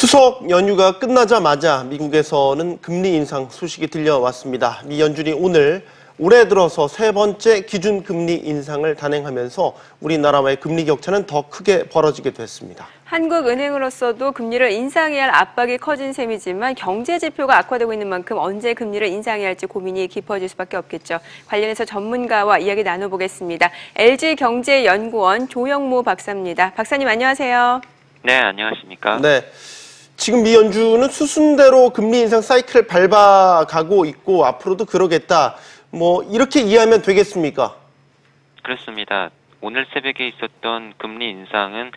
추석 연휴가 끝나자마자 미국에서는 금리 인상 소식이 들려왔습니다. 미 연준이 오늘 올해 들어서 세 번째 기준금리 인상을 단행하면서 우리나라와의 금리 격차는 더 크게 벌어지게 됐습니다. 한국은행으로서도 금리를 인상해야 할 압박이 커진 셈이지만 경제 지표가 악화되고 있는 만큼 언제 금리를 인상해야 할지 고민이 깊어질 수밖에 없겠죠. 관련해서 전문가와 이야기 나눠보겠습니다. LG경제연구원 조영모 박사입니다. 박사님 안녕하세요. 네, 안녕하십니까? 네. 지금 미 연준은 수순대로 금리 인상 사이클을 밟아가고 있고 앞으로도 그러겠다. 이렇게 이해하면 되겠습니까? 그렇습니다. 오늘 새벽에 있었던 금리 인상은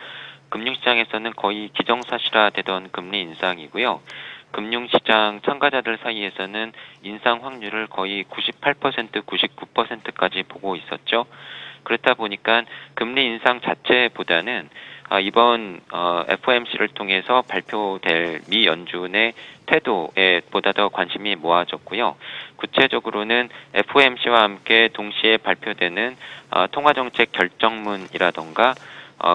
금융시장에서는 거의 기정사실화되던 금리 인상이고요. 금융시장 참가자들 사이에서는 인상 확률을 거의 98%, 99%까지 보고 있었죠. 그렇다 보니까 금리 인상 자체보다는 이번 FOMC를 통해서 발표될 미 연준의 태도에 보다 더 관심이 모아졌고요. 구체적으로는 FOMC와 함께 동시에 발표되는 통화정책 결정문이라던가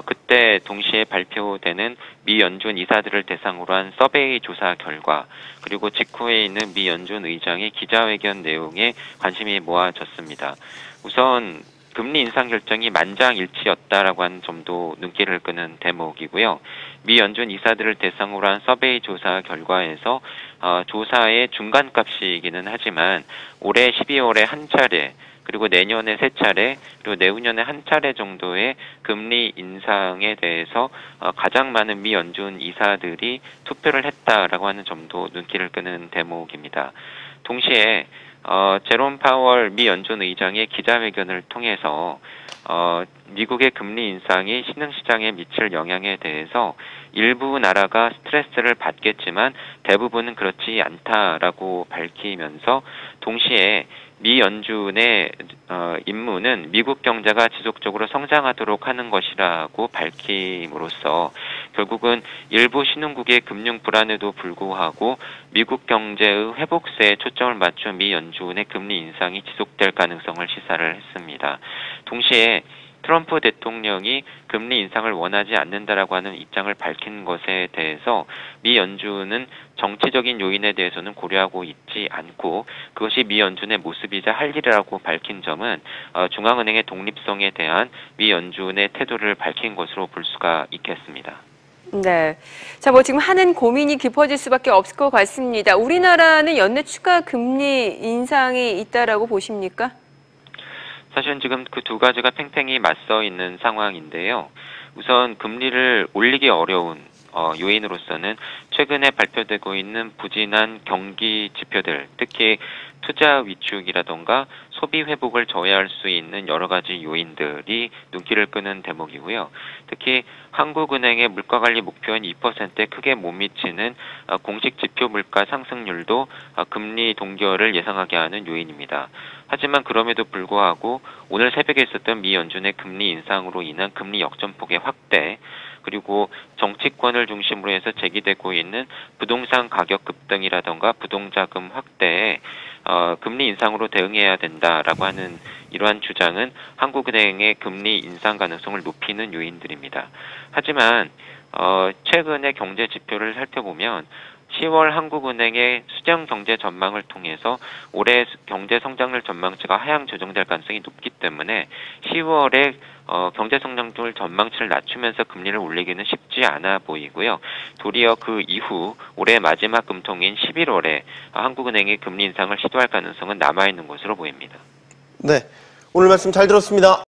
그때 동시에 발표되는 미 연준 이사들을 대상으로 한 서베이 조사 결과, 그리고 직후에 있는 미 연준 의장의 기자회견 내용에 관심이 모아졌습니다. 우선 금리 인상 결정이 만장일치였다라고 하는 점도 눈길을 끄는 대목이고요. 미 연준 이사들을 대상으로 한 서베이 조사 결과에서 조사의 중간값이기는 하지만 올해 12월에 한 차례, 그리고 내년에 세 차례, 그리고 내후년에 한 차례 정도의 금리 인상에 대해서 가장 많은 미 연준 이사들이 투표를 했다라고 하는 점도 눈길을 끄는 대목입니다. 동시에 제롬 파월 미 연준 의장의 기자회견을 통해서 미국의 금리 인상이 신흥시장에 미칠 영향에 대해서 일부 나라가 스트레스를 받겠지만 대부분은 그렇지 않다라고 밝히면서 동시에 미 연준의 임무는 미국 경제가 지속적으로 성장하도록 하는 것이라고 밝힘으로써 결국은 일부 신흥국의 금융 불안에도 불구하고 미국 경제의 회복세에 초점을 맞춘 미 연준의 금리 인상이 지속될 가능성을 시사를 했습니다. 동시에 트럼프 대통령이 금리 인상을 원하지 않는다라고 하는 입장을 밝힌 것에 대해서 미 연준은 정치적인 요인에 대해서는 고려하고 있지 않고 그것이 미 연준의 모습이자 할 일이라고 밝힌 점은 중앙은행의 독립성에 대한 미 연준의 태도를 밝힌 것으로 볼 수가 있겠습니다. 네. 자, 지금 하는 고민이 깊어질 수밖에 없을 것 같습니다. 우리나라는 연내 추가 금리 인상이 있다라고 보십니까? 사실은 지금 그 두 가지가 팽팽히 맞서 있는 상황인데요. 우선 금리를 올리기 어려운 요인으로서는 최근에 발표되고 있는 부진한 경기 지표들, 특히 투자 위축이라던가 소비 회복을 저해할 수 있는 여러 가지 요인들이 눈길을 끄는 대목이고요. 특히 한국은행의 물가관리 목표인 2%에 크게 못 미치는 공식 지표 물가 상승률도 금리 동결을 예상하게 하는 요인입니다. 하지만 그럼에도 불구하고 오늘 새벽에 있었던 미 연준의 금리 인상으로 인한 금리 역전폭의 확대, 그리고 정치권을 중심으로 해서 제기되고 있는 부동산 가격 급등이라던가 부동자금 확대에 금리 인상으로 대응해야 된다라고 하는 이러한 주장은 한국은행의 금리 인상 가능성을 높이는 요인들입니다. 하지만 최근의 경제 지표를 살펴보면 10월 한국은행의 수정 경제 전망을 통해서 올해 경제 성장률 전망치가 하향 조정될 가능성이 높기 때문에 10월에 경제 성장률 전망치를 낮추면서 금리를 올리기는 쉽지 않아 보이고요. 도리어 그 이후 올해 마지막 금통인 11월에 한국은행이 금리 인상을 시도할 가능성은 남아있는 것으로 보입니다. 네, 오늘 말씀 잘 들었습니다.